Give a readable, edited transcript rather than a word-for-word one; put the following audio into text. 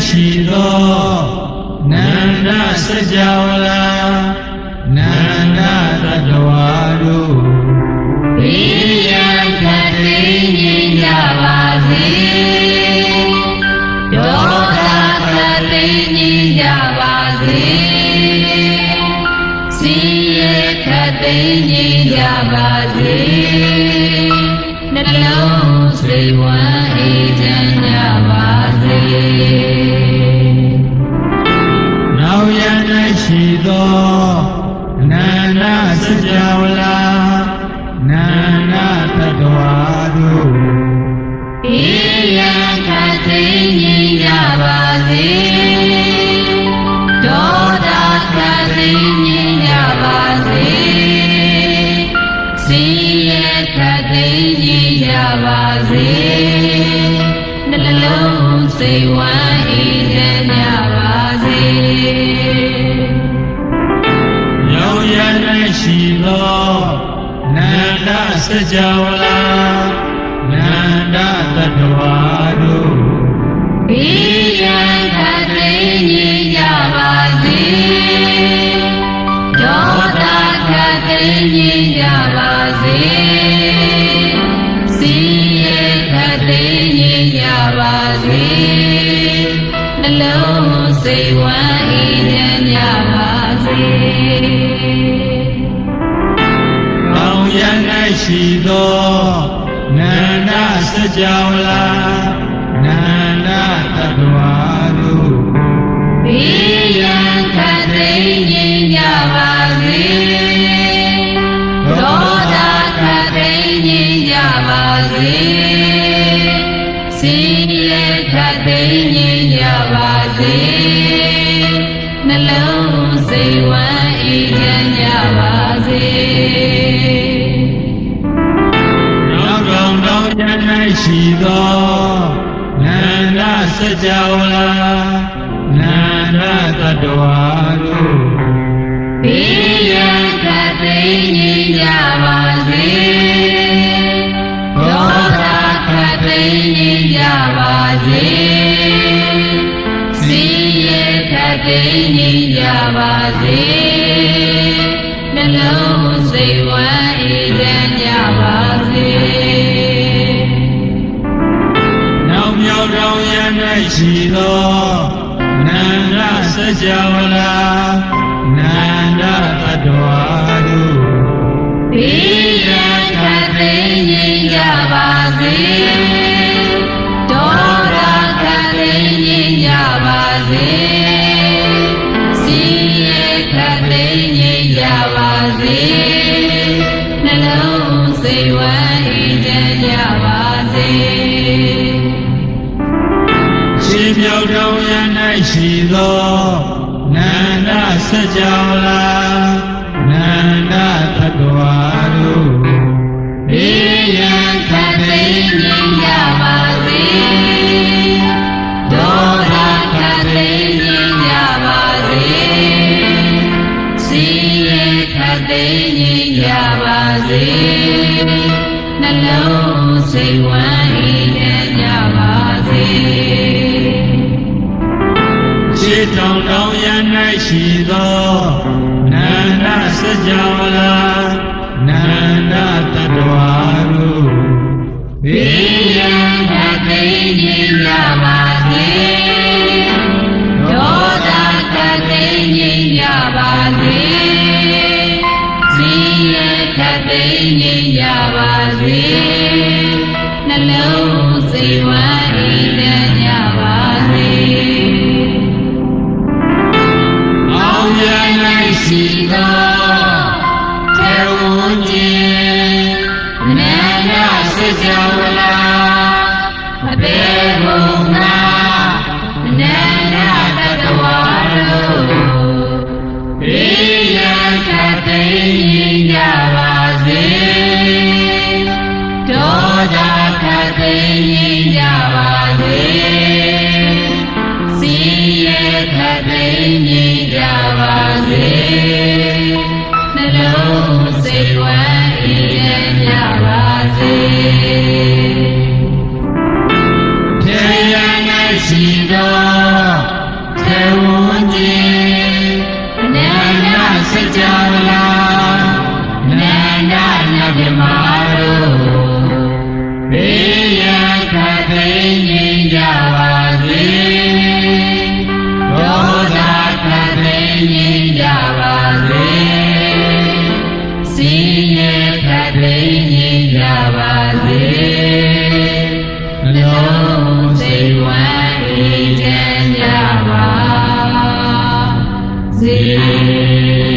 ရှိသောနန္ဒစကြာဝဠာနန္ဒတတ္တဝါတို့ဘေးရန်ခတ်သိမ်းငြိမ်းကြပါစေဒေါသခတ်သိမ်းငြိမ်းကြပါစေဆင်းရဲခတ်သိမ်းငြိမ်းကြပါစေနှလုံးစိတ်ဝမ်းအေးချမ်းကြပါစေနောက်ရန်၌ရှိသောနန္ဒစကြာဝဠာနန္ဒတတ္တဝါတို့ဘေးရန်ခတ်သိမ်းငြိမ်းကြပါစေဒေါသခတ်သိမ်းငြိမ်းကြပါစေဆင်းရဲခတ်သိမ်းငြိမ်းကြပါစေနှလုံးစိတ်ဝမ်းအေးချမ်းကြပါစေရောက်ရ၌ရှိသောနန္ဒစကြာဝဠာနန္ဒတတ္တဝါတို့ဘေးရန်ခတ်သိမ်းငြိမ်းကြပါစေဒေါသခတ်သိမ်းငြိမ်းကြပါစေဆင်းရဲခတ်သိမ်းငြိမ်းကြပါစေနှလုံးစိတ်ဝမ်းအေးချမ်းကြပါစေကောင်းရန်၌ရှိသောနန္ဒစကြာဝဠာနန္ဒတတ္တဝါတို့ဘေးရန်ခတ်သိမ်းငြိမ်းကြပါစေဒေါသခတ်သိမ်းငြိမ်းကြပါစေဆင်းရဲခတ်သိမ်းငြိမ်းကြပါစေနှလုံးစိတ်ဝမ်းအေးချမ်းကြပါစေနောက်ကောင်တော်ရန်၌ရှိသောနန္ဒစကြာဝဠာနန္ဒတတ္တဝါတို့ဘေးရန်ခတ်သိမ်းငြိမ်းကြပါစေဒေါသခတ်သိမ်းငြိမ်းကြပါစေဆင်းရဲခတ်သိမ်းငြိမ်းကြပါစေနှလုံးစိတ်ဝမ်းအေးချမ်းကြပါစေနောက်မြောက်တော်ရန်၌ရှိသောနန္ဒစကြာဝဠာနန္ဒတတ္တဝါတို့ဘေးရန်ခတ်သိမ်းငြိမ်းကြပါစေဒေါသခတ်သိမ်းငြိမ်းကြပါစေဆင်းရဲခတ်သိမ်းငြိမ်းကြပါစေနှလုံးစိတ်ဝမ်းအေးချမ်းကြပါစေရှင်းမြောက်တော်ရန်၌ရှိသောနန္ဒစကြာဝဠာနန္ဒတတ္တဝါတို့ဘေးရန်ခတ်သိမ်းငြိမ်းကြပါစေဒေါသခတ်သိမ်းငြိမ်းကြပါစေဆင်းရဲခတ်သိမ်းငြိမ်းကြပါစေနှလုံးစိတ်ဝမ်းအေးချမ်းကြပါစေရှေးတောင်တောင်ရန်၌ရှိသောနန္ဒစကြာဝဠာနန္ဒတတ္တဝါတို့ဘေးရန်ခတ်သိမ်းငြိမ်းကြပါစေဒေါသခတ်သိမ်းငြိမ်းကြပါစေဆင်းရဲခတ်သိမ်းငြိမ်းကြပါစေနှလုံးစိတ်ဝမ်းအေးချမ်းကြပါစေအောင်ရန်၌ရှိသောတေဝံခြင်းနန္ဒစကြာဝဠာအဘေဘုံနာနန္ဒတတ္တဝါတို့ဘေးရန်ခတ်သိမ်းငြိမ်းကြပါစေဒေါသခတ်သိမ်းငြိမ်းကြပါစေဆင်းရဲခတ်သိမ်းငြိမ်းကြပါစေနှလုံးစိတ်ဝမ်းအေးချမ်းကြပါစေထေရ၌ ရှိသောသေဝကြီးနန္ဒစကြာလာနန္ဒနဗ္ဗမတို့ဘေးရန်ခတ်သိမ်းငြိမ်းကြပါစေဒေါသခတ်သိမ်းငြိမ်းကြပါစေစည်ရခတ်သိမ်းငြိမ်းကြပါစေလုံးစိတ်ဝမ်းအေးချမ်းကြပါစေ